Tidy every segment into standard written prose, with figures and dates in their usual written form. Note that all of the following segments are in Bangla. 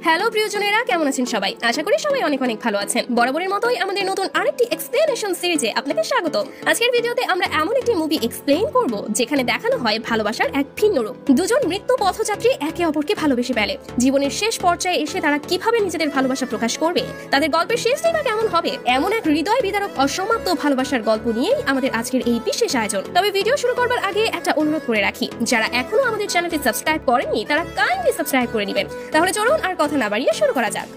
হ্যালো প্রিয়জনেরা, কেমন আছেন সবাই? আশা করি সবাই অনেক অনেক ভালো আছেন। বরাবরের মতোই আমাদের নতুন আরেকটি এক্সপ্লেনেশন সিরিজে আপনাকে স্বাগত। আজকের ভিডিওতে আমরা এমন একটি মুভি এক্সপ্লেইন করব যেখানে দেখানো হয় ভালোবাসার এক ভিন্ন রূপ। দুজন মৃত্যু পথযাত্রী একে অপরকে ভালোবেসে ফেলে। জীবনের শেষ পর্যায়ে এসে তারা কিভাবে নিজেদের ভালোবাসা প্রকাশ করবে, তাদের গল্পের শেষটাই বা কেমন হবে, এমন এক হৃদয় বিদারক অসমাপ্ত ভালোবাসার গল্প নিয়েই আমাদের আজকের এই বিশেষ আয়োজন। তবে ভিডিও শুরু করবার আগে একটা অনুরোধ করে রাখি, যারা এখনো আমাদের চ্যানেলটি সাবস্ক্রাইব করেননি তারা কাইন্ডলি সাবস্ক্রাইব করে নেবেন। তাহলে চলুন আর কথা না বাড়িয়ে শুরু করা যাক।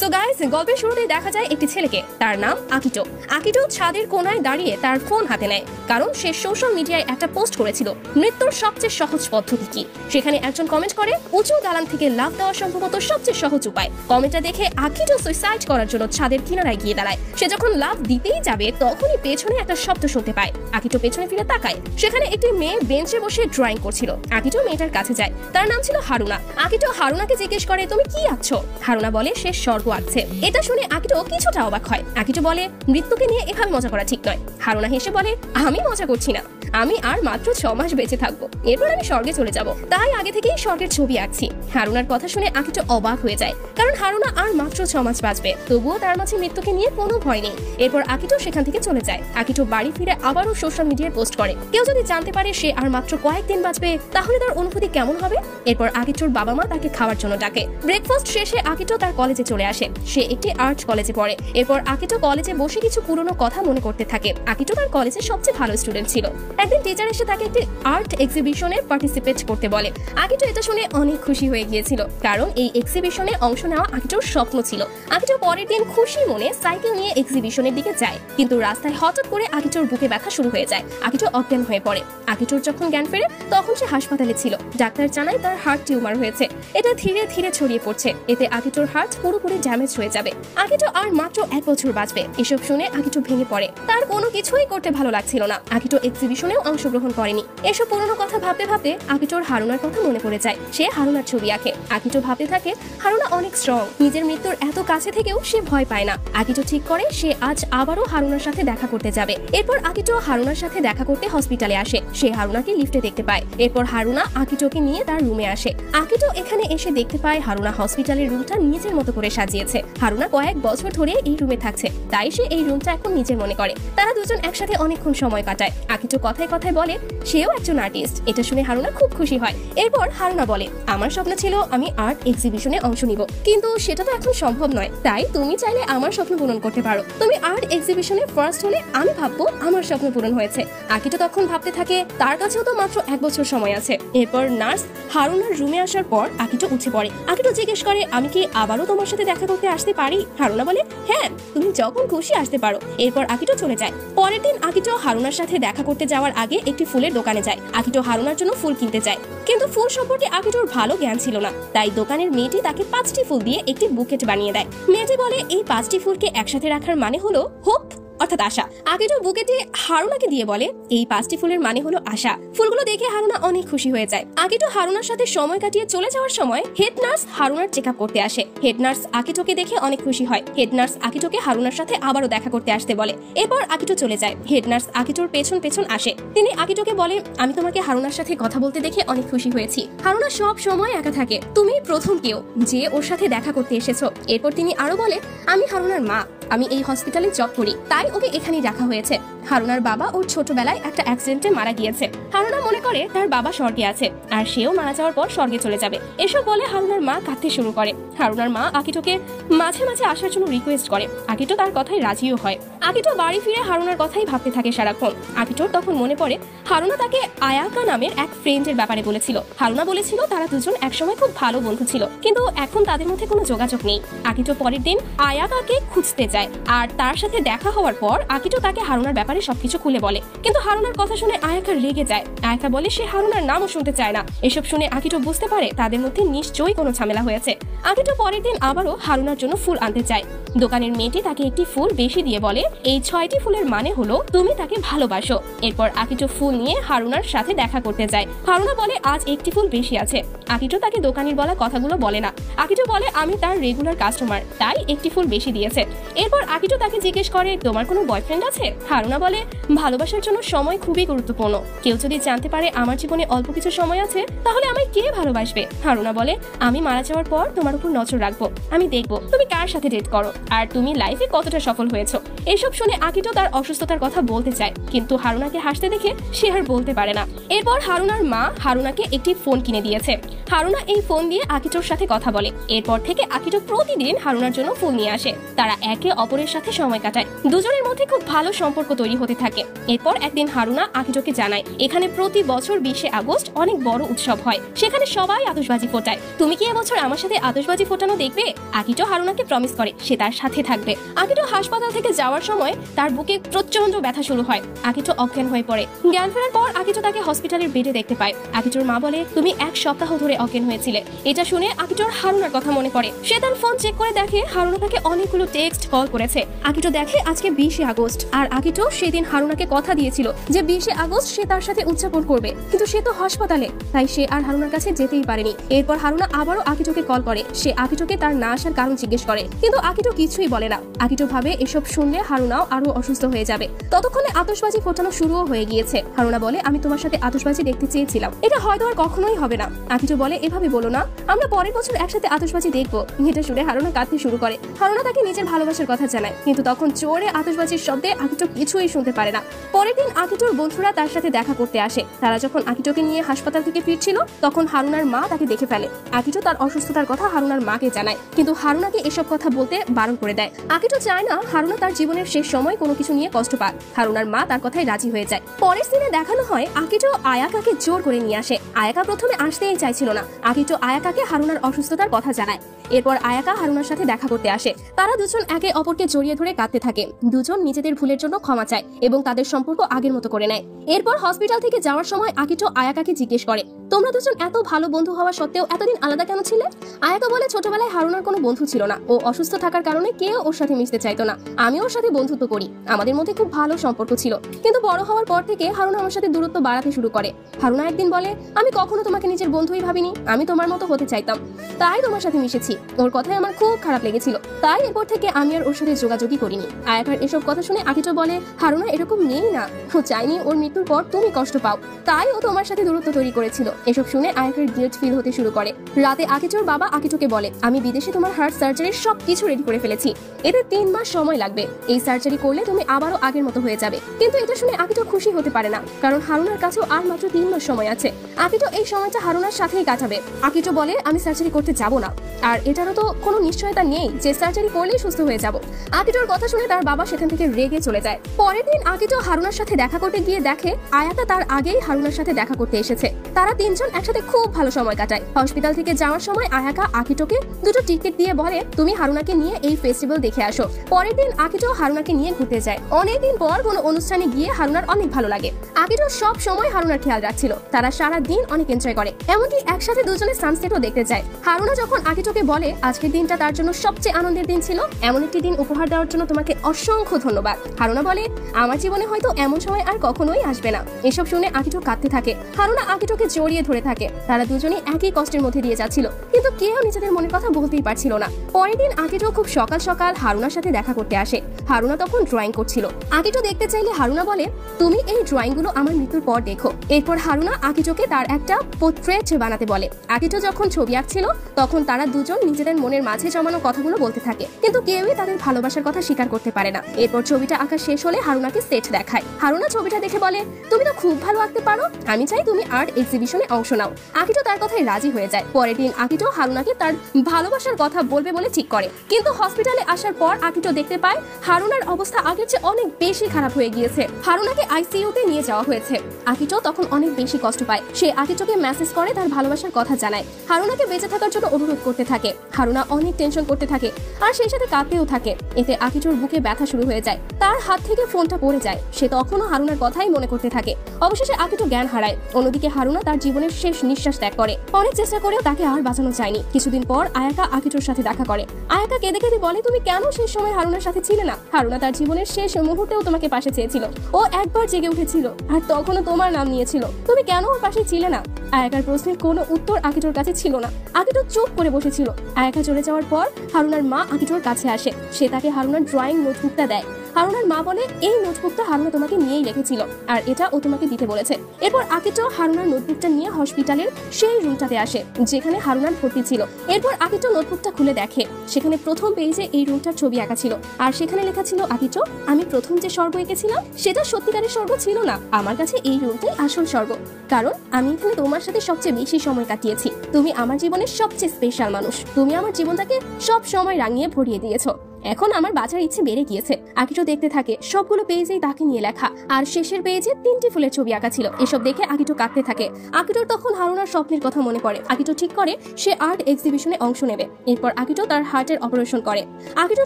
সো গাইস, গল্পের শুরুতেই দেখা যায় একটি ছেলেকে, তার নাম আকিটো। আকিটো ছাদের কোনায় দাঁড়িয়ে তার ফোন হাতে নেয়, কারণ সে সোশ্যাল মিডিয়ায় একটা পোস্ট করেছিল মৃত্যুর সবচেয়ে সহজ পদ্ধতি কি। সেখানে একজন কমেন্ট করে উঁচু দালান থেকে লাফ দেওয়া সম্ভবত সবচেয়ে সহজ উপায়। কমেন্টটা দেখে আকিটো সুইসাইড করার জন্য ছাদের কিনারায় গিয়ে দাঁড়ায়। সে যখন লাফ দিতেই যাবে তখনই পেছনে একটা শব্দ শুনতে পায়। আকিটো পেছনে ফিরে তাকায়, সেখানে একটি মেয়ে বেঞ্চে বসে ড্রয়িং করছিল। আকিটো মেয়েটার কাছে যায়, তার নাম ছিল হারুনা। আকিটো হারুনাকে জিজ্ঞেস করে, তুমি কি আঁকছো? হারুনা বলে সে স্বর্গ আঁকছে। এটা শুনে আকিটো কিছুটা অবাক হয়। আকিটো বলে, মৃত্যুকে নিয়ে এভাবে মজা করা ঠিক নয়। হারুনা হেসে বলে, আমি মজা করছি না, আমি আর মাত্র 6 মাস বেঁচে থাকবো, এরপর আমি স্বর্গে চলে যাব, তাই আগে থেকেই স্বর্গের ছবি আঁকছি। হারুনার কথা শুনে আকিটো অবাক হয়ে যায়, কারণ হারুনা আর মাত্র 6 মাস বাঁচবে, তবুও তার মাঝে মৃত্যুকে নিয়ে কোনো ভয় নেই। এরপর আকিটো সেখান থেকে চলে যায়। আকিটো বাড়ি ফিরে আবারও সোশ্যাল মিডিয়ায় পোস্ট করে, কেউ যদি জানতে পারে সে আর মাত্র কয়েকদিন বাঁচবে তাহলে তার অনুভূতি কেমন হবে। এরপর আকিটোর বাবা মা তাকে খাওয়ার জন্য ডাকে। ব্রেকফাস্ট শেষে আকিটো তার কলেজে চলে আসে। সে একটি আর্ট কলেজে পড়ে। এরপর আকিটো কলেজে বসে কিছু পুরনো কথা মনে করতে থাকে। আকিটো তার কলেজের সবচেয়ে ভালো স্টুডেন্ট ছিল। একদিন টিচার এসে তাকে একটি আর্ট এক্সিবিশনে পার্টিসিপেট করতে বলে। আকিটো এটা শুনে অনেক খুশি হয়ে গিয়েছিল, কারণ এই এক্সিবিশনে অংশ নেওয়া আকিটোর স্বপ্ন ছিল। আকিটো পরের দিন খুশি মনে সাইকেল নিয়ে এক্সিবিশনের দিকে যায়, কিন্তু রাস্তায় হঠাৎ করে আকিটোর বুকে ব্যথা শুরু হয়ে যায়। আকিটো অজ্ঞান হয়ে পড়ে। আকিটোর যখন জ্ঞান ফেরে তখন সে হাসপাতালে ছিল। ডাক্তার জানায় তার হার্ট টিউমার হয়েছে, এটা ধীরে ধীরে ছড়িয়ে পড়ছে, এতে আকিটোর হার্ট পুরোপুরি ড্যামেজ হয়ে যাবে। আকিটো আর মাত্র 1 বছর বাঁচবে। এসব শুনে আকিটো ভেঙে পড়ে। তার কোনো কিছুই করতে ভালো লাগছিল না। আকিটো এক্সিবিশনেও অংশগ্রহণ করেনি। এসব পুরনো কথা ভাবতে ভাবতে আকিটোর হারুনার কথা মনে পড়ে যায়। সে হারুনার ছবি আঁকে। আকিটো ভাবতে থাকে হারুনা অনেক স্ট্রং, নিজের মৃত্যুর এত কাছে থেকেও সে ভয় পায় না। আকিটো ঠিক করে সে আজ আবারও হারুনার সাথে দেখা করতে যাবে। এরপর আকিটো হারুনার সাথে দেখা করতে হসপিটালে আসে। সে হারুনাকে লিফটে দেখতে পায়। এরপর হারুনা আকিটোকে নিয়ে তার রুমে আসে। আকিটো এখানে এসে দেখতে পায় হারুনা হসপিটালের রুমটা নিজের মতো করে সাজিয়েছে। হারুনা কয়েক বছর ধরে এই রুমে থাকছে, তাই সে এই রুমটা এখন নিজের মনে করে। তারা দুজন একসাথে অনেকক্ষণ সময় কাটায়। আকিটো কথায় কথায় বলে সেও একজন আর্টিস্ট। এটা শুনে হারুনা খুব খুশি হয়। এরপর হারুনা বলে, আমার স্বপ্ন ছিল আমি আর্ট এক্সিবিশনে অংশ নিব, কিন্তু সেটা তো এখন সম্ভব নয়, তাই তুমি চাইলে আমার স্বপ্ন পূরণ করতে পারো। তুমি আর্ট এক্সিবিশনে ফার্স্ট হলে আমি ভাববো আমার স্বপ্ন পূরণ হয়েছে। আকিটো তখন ভাবতে থাকে তার কাছেও তো মাত্র 1 বছর সময় আছে। এরপর নার্স হারুনার রুমে আসার পর আকিটো উঠে পড়ে। আকিটো জিজ্ঞেস করে, আমি কি আবারও তোমার সাথে দেখা করতে আসতে পারি? হারুনা বলে, হ্যাঁ, তুমি যখন খুশি আসতে পারো। এরপর আকিটো চলে যায়। পরের দিন আকিটো হারুনার সাথে দেখা করতে যাওয়ার আগে একটি ফুলের দোকানে যায়। আকিটো হারুনার জন্য ফুল কিনতে যায়, কিন্তু ফুল সম্পর্কে আকিটোর ভালো জ্ঞান ছিল না, তাই দোকানের মেয়েটি তাকে 5টি ফুল দিয়ে একটি বুকেট বানিয়ে দেয়। মেয়েটি বলে এই 5টি ফুলকে একসাথে রাখার মানে হলো হোপ, অর্থাৎ আশা। আকিটো বুকেটে হারুনাকে দিয়ে বলে এই 5টি ফুলের মানে হলো আশা। ফুলগুলো দেখে হারুনা অনেক খুশি হয়ে যায়। আকিটো হারুনার সাথে সময় কাটিয়ে চলে যাওয়ার সময় হেড নার্স হারুনার চেকআপ করতে আসে। হেড নার্স আকিটোকে দেখে অনেক খুশি হয়। হেড নার্স আকিটোকে হারুনার সাথে আবারও দেখা করতে আসতে বলে। এরপর আকিটো চলে যায়। হেড নার্স আকিটোর পেছন পেছন আসে। তিনি আকিটোকে বলে, আমি তোমাকে হারুনার সাথে কথা বলতে দেখে অনেক খুশি হয়েছি। হারুনা সব সময় একা থাকে, তুমি প্রথম কেউ যে ওর সাথে দেখা করতে এসেছো। এরপর তিনি আরো বলে, আমি হারুনার মা, আমি এই হসপিটালে জব করি, তাই ওকে এখানেই রাখা হয়েছে। হারুনার বাবা ওর ছোটবেলায় একটা অ্যাক্সিডেন্টে মারা গিয়েছে। হারুনা মনে করে তার বাবা স্বর্গে আছে, আর সেও মারা যাওয়ার পর স্বর্গে চলে যাবে। এসব বলে হারুনার মা কাঁদতে শুরু করে। হারুনার মা আকিটোকে মাঝে মাঝে আসার জন্য রিকোয়েস্ট করে। আকিটো তার কথায় রাজিও হয়। আকিটো বাড়ি ফিরে হারুনার কথাই ভাবতে থাকে সারাক্ষণ। আকিটোর তখন মনে পড়ে হারুনা তাকে আয়াকা নামের এক ফ্রেন্ডের ব্যাপারে বলেছিল। হারুনা বলেছিল তারা দুজন একসময় খুব ভালো বন্ধু ছিল, কিন্তু এখন তাদের মধ্যে কোনো যোগাযোগ নেই। আকিটো পরের দিন আয়াকাকে খুঁজতে যায়, আর তার সাথে দেখা হওয়ার পর আকিটো তাকে হারুনার ব্যাপারে সবকিছু খুলে বলে। কিন্তু হারুনার কথা শুনে আয়াকা রেগে যায়। আয়াকা বলে সে হারুনার নামও শুনতে চায় না। এসব শুনে আকিটো বুঝতে পারে তাদের মধ্যে নিশ্চয়ই কোনো ঝামেলা হয়েছে। আকিটো পরের দিন আবারও হারুনার জন্য ফুল আনতে চায়। দোকানের মেয়েটি তাকে একটি ফুল বেশি দিয়ে বলে, এই 6টি ফুলের মানে হলো তুমি তাকে ভালোবাসো। এরপর আকিটো ফুল নিয়ে হারুনার সাথে দেখা করতে যায়। হারুনা বলে আজ একটি ফুল বেশি আছে। আকিটো তাকে দোকানির বলা কথাগুলো বলে না। আকিটো বলে আমি তার রেগুলার কাস্টমার, তাই একটি ফুল বেশি দিয়েছে। এরপর আকিটো তাকে জিজ্ঞেস করে তোমার কোনো বয়ফ্রেন্ড আছে? হারুনা বলে ভালোবাসার জন্য সময় খুবই গুরুত্বপূর্ণ। কেউ যদি জানতে পারে আমার জীবনে অল্প কিছু সময় আছে তাহলে আমায় কে ভালোবাসবে? হারুনা বলে আমি মারা যাওয়ার পর তোমার উপর নজর রাখবো। আমি দেখবো তুমি কার সাথে ডেট করো আর তুমি লাইফে কতটা সফল হয়েছো। এসব শুনে আকিটো তার অসুস্থতার কথা বলতে চায়, কিন্তু হারুনাকে হাসতে দেখে সে আর বলতে পারে না। এরপর হারুনার মা হারুনাকে একটি ফোন কিনে দিয়েছে। হারুনা এই ফোন দিয়ে আকিটোর সাথে কথা বলে। এরপর থেকে আকিটো প্রতিদিন হারুনার জন্য ফুল নিয়ে আসে। তারা একে অপরের সাথে সময় কাটায়। দুজনের মধ্যে খুব ভালো সম্পর্ক তৈরি হতে থাকে। এরপর একদিন হারুনা আকিটোকে জানায় এখানে প্রতি বছর 20শে আগস্ট অনেক বড় উৎসব হয়, সেখানে সবাই আতশবাজি ফোটায়। তুমি কি এবছর আমার সাথে আতশবাজি ফোটানো দেখবে? আকিটো হারুনাকে প্রমিস করে সে তার সাথে থাকবে। আকিটো হাসপাতাল থেকে যাওয়ার সময় তার বুকে প্রচন্ড ব্যথা শুরু হয়। আকিটো অজ্ঞান হয়ে পড়ে। জ্ঞান ফেরার পর আকিটো তাকে হসপিটালের বেডে দেখতে পায়। আকিটোর মা বলে তুমি 1 সপ্তাহ ধরে অজ্ঞান হয়েছিলে। এটা শুনে আকিটোর হারুনার কথা মনে পড়ে। সে তার ফোন চেক করে দেখে হারুনা তাকে অনেকগুলো টেক্সট কল করেছে। আকিটো দেখে আজকে 20শে আগস্ট, আর আকিটো সেদিন হারুনাকে কথা দিয়েছিল যে 20শে আগস্ট সে তার সাথে উদযাপন করবে, কিন্তু সে তো হাসপাতালে, তাই সে আর হারুনার কাছে যেতেই পারেনি। এরপর হারুনা আবারও আকিটোকে কল করে। সে আকিটোকে তার না আসার কারণ জিজ্ঞেস করে, কিন্তু আকিটো কিছুই বলে না। আকিটো ভাবে এসব শুনলে হারুনাও আরো অসুস্থ হয়ে যাবে। ততক্ষণে আতশবাজি ফোটানো শুরুও হয়ে গিয়েছে। হারুনা বলে আমি তোমার সাথে আতশবাজি দেখতে চেয়েছিলাম, এটা হয়তো আর কখনোই হবে না। আকিটো বলে এভাবে বলো না, আমরা পরের বছর একসাথে আতশবাজি দেখবো। এটা শুনে হারুনা কাঁদতে শুরু করে। হারুনা তাকে নিজের ভালোবাসার কথা জানায়, কিন্তু তখন জোরে আতশবাজির শব্দে আকিটো কিছুই শুনতে পারে না। পরের দিন আকিটোর বন্ধুরা তার সাথে দেখা করতে আসে। তারা যখন আকিটোকে নিয়ে হাসপাতাল থেকে ফিরছিল তখন হারুনার মা তাকে দেখে ফেলে। আকিটো তার অসুস্থতার কথা হারুনার মাকে জানায়, কিন্তু হারুনাকে এসব কথা বলতে বারণ করে দেয়। আকিটো চায় না হারুনা তার জীবনের শেষ সময় কোনো কিছু নিয়ে কষ্ট পাক। হারুনার মা তার কথায় রাজি হয়ে যায়। পরের দিনে দেখানো হয় আকিটো আয়াকাকে জোর করে নিয়ে আসে। আয়াকা প্রথমে আসতেই চাইছিল না। আকিটো আয়াকাকে হারুনার অসুস্থতার কথা জানায়। এরপর আয়াকা হারুনার সাথে দেখা করতে আসে। তারা দুজন একে অপরকে জড়িয়ে ধরে কাঁদতে থাকে। দুজন নিজেদের ভুলের জন্য ক্ষমা চায় এবং তাদের সম্পর্ক আগের মতো করে নেয়। এরপর হসপিটাল থেকে যাওয়ার সময় আকিটো আয়াকাকে জিজ্ঞেস করে তোমরা দুজন এত ভালো বন্ধু হওয়া সত্ত্বেও এতদিন আলাদা কেন ছিলে? আয়াকা বলে ছোটবেলায় হারুনার কোনো বন্ধু ছিল না। ও অসুস্থ থাকার কারণে কেউ ওর সাথে মিশতে চাইতো না। আমি ওর সাথে বন্ধুত্ব করি, আমাদের মধ্যে খুব ভালো সম্পর্ক ছিল, কিন্তু বড় হওয়ার পর থেকে হারুনা আমার সাথে দূরত্ব বাড়াতে শুরু করে। হারুনা একদিন বলে আমি কখনো তোমাকে নিজের বন্ধুই ভাবিনি, আমি তোমার মতো হতে চাইতাম, তাই তোমার সাথে মিশেছি। ওর কথায় আমার খুব খারাপ লেগেছিল, তাই এরপর থেকে আমি আর ওর সাথে যোগাযোগই করিনি। আয়াকার এসব কথা শুনে আকিটো বলে হারুনা এরকম নেই না, ও চাইনি ওর মৃত্যুর পর তুমি কষ্ট পাও, তাই ও তোমার সাথে দূরত্ব তৈরি করেছিল। এসব শুনে আয়াকার গিল্ট ফিল হতে শুরু করে। রাতে আকিটোর বাবা আকিটোকে বলে আমি বিদেশে তোমার হার্ট সার্জারির সব কিছু রেডি করে ফেলেছি, এতে 3 মাস সময় লাগবে। এই সার্জারি করলে তুমি আবারও আগের মতো হয়ে যাবে। কিন্তু এটা শুনে আকিটো খুশি হতে পারে না, কারণ হারুনার কাছেও আর মাত্র 3 মাস সময় আছে। আকিটো এই সময়টা হারুনার সাথেই কাটাবে। আকিটো বলে আমি সার্জারি করতে যাব না, আর এটারও তো কোনো নিশ্চয়তা নেই যে সার্জারি করলেই সুস্থ হয়ে যাব। আকিটোর কথা শুনে তার বাবা সেখান থেকে রেগে চলে যায়। পরের দিন আকিটো হারুনার সাথে দেখা করতে গিয়ে দেখে আয়াকা তার আগেই হারুনার সাথে দেখা করতে এসেছে। তারা 3 জন একসাথে খুব ভালো সময় কাটায়। হসপিটাল থেকে যাওয়ার সময় আয়াকা আকিটোকে 2টো টিকিট দিয়ে বলে তুমি হারুনাকে নিয়ে এই ফেস্টিভ্যাল দেখে আসো। পরের দিন আকিটো হারুনাকে নিয়ে ঘুরতে যায়। অনেকদিন পর কোনো অনুষ্ঠানে গিয়ে হারুনার অনেক ভালো লাগে। আকিটো সব সময় হারুনার খেয়াল রাখছিল। তারা সারা দিন অনেক এনজয় করে, এমনকি একসাথে দুজনে সানসেটও দেখতে যায়। হারুনা যখন আকিটোকে বলে আজকের দিনটা তার জন্য সবচেয়ে আনন্দের দিন ছিল, এমন একটি দিন উপহার দেওয়ার জন্য তোমাকে অসংখ্য ধন্যবাদ। হারুনা বলে আমার জীবনে হয়তো এমন সময় আর কখনোই আসবে না। এসব শুনে আকিটো কাঁদতে থাকে। হারুনা আকিটোকে জড়িয়ে ধরে থাকে। তারা দুজনেই একই কষ্টের মধ্যে দিয়ে যাচ্ছিল, কিন্তু কেউ নিজেদের মনের কথা বলতেই পারছিল না। পরের দিন আকিটো খুব সকাল সকাল হারুনার সাথে দেখা করতে আসে। হারুনা তখন ড্রয়িং করছিল। আকিটো দেখতে চাইলে হারুনা বলে তুমি এই ড্রয়িংগুলো আমার মৃত্যুর পর দেখো। এরপর হারুনা আকিটোকে তার একটা পোর্ট্রেট বানাতে বলে। আকিটো যখন ছবি আঁকছিল তখন তারা দুজন নিজেদের মনের মাঝে জমানো কথাগুলো বলতে থাকে, কিন্তু কেউই তাদের ভালোবাসার কথা স্বীকার করতে পারে না। এরপর ছবিটা আঁকা শেষ হলে হারুনাকে সেট দেখায়। হারুনা ছবিটা দেখে বলে তুমি তো খুব ভালো আঁকতে পারো, আমি চাই তুমি আর্ট এক্সিবিশনে অংশ নাও। আকিটো তার কথায় রাজি হয়ে যায়। পরের দিন আকিটো হারুনাকে তার ভালোবাসার কথা বলবে বলে ঠিক করে, কিন্তু হসপিটালে আসার পর আকিটো দেখতে পায় হারুনার অবস্থা আগের চেয়ে অনেক বেশি খারাপ হয়ে গিয়েছে। হারুনাকে আইসিইউতে নিয়ে যাওয়া হয়েছে। আকিটো তখন অনেক বেশি কষ্ট পায়। সে আকিটোকে মেসেজ করে তার ভালোবাসার কথা জানায়, হারুনাকে বেঁচে থাকার জন্য অনুরোধ করতে থাকে। হারুনা অনেক টেনশন করতে থাকে আর সেই সাথে কাঁদতেও থাকে। এতে আকিটোর বুকে ব্যথা শুরু হয়ে যায়। তার হাত থেকে ফোনটা পড়ে যায়। সে তখনও হারুনার কথাই মনে করতে থাকে। অবশেষে আকিটো জ্ঞান হারায়। অন্যদিকে হারুনা তার জীবনের শেষ নিঃশ্বাস ত্যাগ করে। অনেক চেষ্টা করেও তাকে আর বাঁচানো যায়নি। কিছুদিন পর আয়াকা আকিটোর সাথে দেখা করে। আয়াকা কেঁদে কেঁদে বলে, তুমি কেন সেই সময় হারুনার সাথে ছিলে না? হারুনা তার জীবনের শেষ মুহূর্তেও তোমাকে পাশে চেয়েছিল। ও একবার জেগে উঠেছিল আর তখনও তোমার নাম নিয়েছিল। তুমি কেন ওর পাশে ছিলে না? আয়াকার প্রশ্নের কোনো উত্তর আকিটোর কাছে ছিল না। আকিটো চুপ করে বসেছিল। আয়াকা চলে যাওয়ার পর হারুনার মা আকিটোর কাছে আসে। সে তাকে হারুনার ড্রয়িং নোটবুকটা দেয়। হারুনার মা বলে, এই নোটবুকটা হারুনা তোমাকে নিয়েই রেখেছিল আর এটা ও তোমাকে দিতে বলেছে। এরপর আকিটো হারুনার নোটবুকটা নিয়ে হসপিটালের সেই রুমটাতে আসে যেখানে হারুনার ভর্তি ছিল। এরপর আকিটো নোটবুকটা খুলে দেখে সেখানে প্রথম পেজে এই রুমটার ছবি আঁকা ছিল আর সেখানে লেখা ছিল, আকিটো, আমি প্রথম যে স্বর্গ এঁকেছিলাম সেটা সত্যিকারের স্বর্গ ছিল না। আমার কাছে এই রুমটাই আসল স্বর্গ, কারণ আমি এখানে তোমার সাথে সবচেয়ে বেশি সময় কাটিয়েছি। তুমি আমার জীবনের সবচেয়ে স্পেশাল মানুষ। তুমি আমার জীবনটাকে সব সময় রাঙিয়ে ভরিয়ে দিয়েছো। এখন আমার বাঁচার ইচ্ছে বেড়ে গিয়েছে। আকিটো দেখতে থাকে সবগুলো পেজেই তাকে নিয়ে লেখা আর শেষের পেজে 3টি ফুলের ছবি আঁকা ছিল। এসব দেখে আকিটো কাঁদতে থাকে। আকিটোর তখন হারুনার স্বপ্নের কথা মনে পড়ে। আকিটো ঠিক করে সে আর্ট এক্সিবিশনে অংশ নেবে। এরপর আকিটো তার হার্টের অপারেশন করে। আকিটো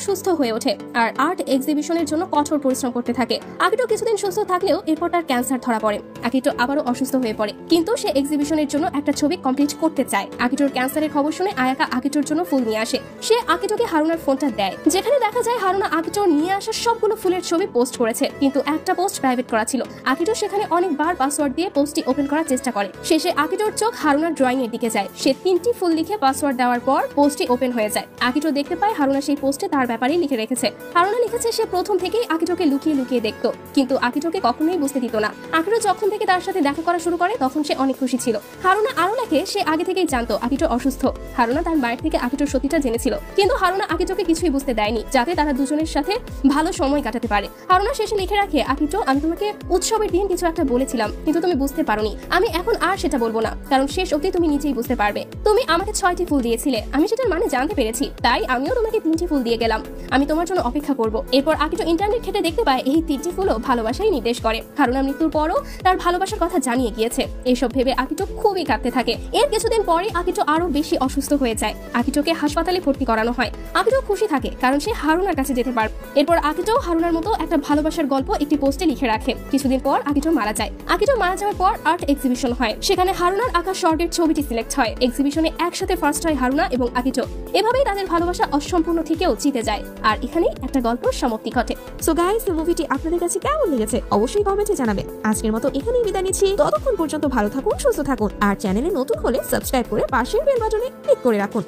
সুস্থ হয়ে ওঠে আর আর্ট এক্সিবিশনের জন্য কঠোর পরিশ্রম করতে থাকে। আকিটো কিছুদিন সুস্থ থাকলেও এরপর তার ক্যান্সার ধরা পড়ে। আকিটো আবারও অসুস্থ হয়ে পড়ে, কিন্তু সে এক্সিবিশনের জন্য একটা ছবি কমপ্লিট করতে চায়। আকিটোর ক্যান্সারের খবর শুনে আয়াকা আকিটোর জন্য ফুল নিয়ে আসে। সে আকিটোকে হারুনার ফোনটা দেয়, যেখানে দেখা যায় হারুনা আকিটোর নিয়ে আসা সবগুলো ফুলের ছবি পোস্ট করেছে, কিন্তু একটা পোস্ট প্রাইভেট করা ছিল। আকিটো সেখানে অনেকবার পাসওয়ার্ড দিয়ে পোস্টটি ওপেন করার চেষ্টা করে। শেষে আকিটোর চোখ হারুনার ড্রয়িং এর দিকে যায়। সে 3টি ফুল লিখে পাসওয়ার্ড দেওয়ার পর পোস্টটি ওপেন হয়ে যায়। আকিটো দেখতে পায় হারুনা সেই পোস্টে তার ব্যাপারেই লিখে রেখেছে। হারুনা লিখেছে সে প্রথম থেকেই আকিটোকে লুকিয়ে লুকিয়ে দেখতো, কিন্তু আকিটোকে কখনোই বুঝতে দিত না। আকিটো যখন থেকে তার সাথে দেখা করা শুরু করে তখন সে অনেক খুশি ছিল। হারুনা আরো লেখে সে আগে থেকেই জানতো আকিটো অসুস্থ। হারুনা তার মায়ের থেকে আকিটোর সত্যিটা জেনেছিল, কিন্তু হারুনা আকিটোকে কিছুই বুঝতে দেয়নি, যাতে তারা দুজনের সাথে ভালো সময় কাটাতে পারে। হারুনা শেষে লিখে রাখে, আকিটো, আমি তোমাকে উৎসবের দিন কিছু একটা বলেছিলাম, কিন্তু তুমি বুঝতে পারোনি। আমি এখন আর সেটা বলবো না, কারণ শেষ অবধি তুমি নিজেই বুঝতে পারবে। তুমি আমাকে 6টি ফুল দিয়েছিলে, আমি সেটার মানে জানতে পেরেছি, তাই আমিও তোমাকে 3টি ফুল দিয়ে গেলাম। আমি তোমার জন্য অপেক্ষা করব। এরপর আকিটো ইন্টারনেট ঘেটে দেখতে পায় এই 3টি ফুলও ভালোবাসাই নির্দেশ করে। হারুনা মৃত্যুর পরও তার ভালোবাসার কথা জানিয়ে গিয়েছে। এইসব ভেবে আকিটো খুবই কাঁদতে থাকে। এর কিছুদিন পরে আকিটো আরো বেশি অসুস্থ হয়ে যায়। আকিটোকে হাসপাতালে ভর্তি করানো হয়। আকিটো খুশি থাকে কারণ সে হারুনার কাছে যেতে পারবে। এরপর আকিটো হারুনার মতো একটা ভালোবাসার গল্প একটি পোস্টে লিখে রাখে। কিছুদিন পর আকিটো মারা যায়। আকিটো মারা যাওয়ার পর আর্ট এক্সিবিশন হয়। সেখানে হারুনার আঁকা স্বর্গের ছবিটি সিলেক্ট হয়। এক্সিবিশনে একসাথে ফার্স্ট হয় হারুনা এবং আকিটো। এভাবেই তাদের ভালোবাসা অসম্পূর্ণ থেকেও জিতে যায়। আর এখানেই একটা গল্পের সমাপ্তি ঘটে। সো গাইস, এই মুভিটি আপনাদের কাছে কেমন লেগেছে অবশ্যই কমেন্টে জানাবেন। আজকের মতো এখানেই বিদায় নিচ্ছি। ততক্ষণ পর্যন্ত ভালো থাকুন, সুস্থ থাকুন আর চ্যানেলে নতুন হলে সাবস্ক্রাইব করে পাশের বেল বাটনে ক্লিক করে রাখুন।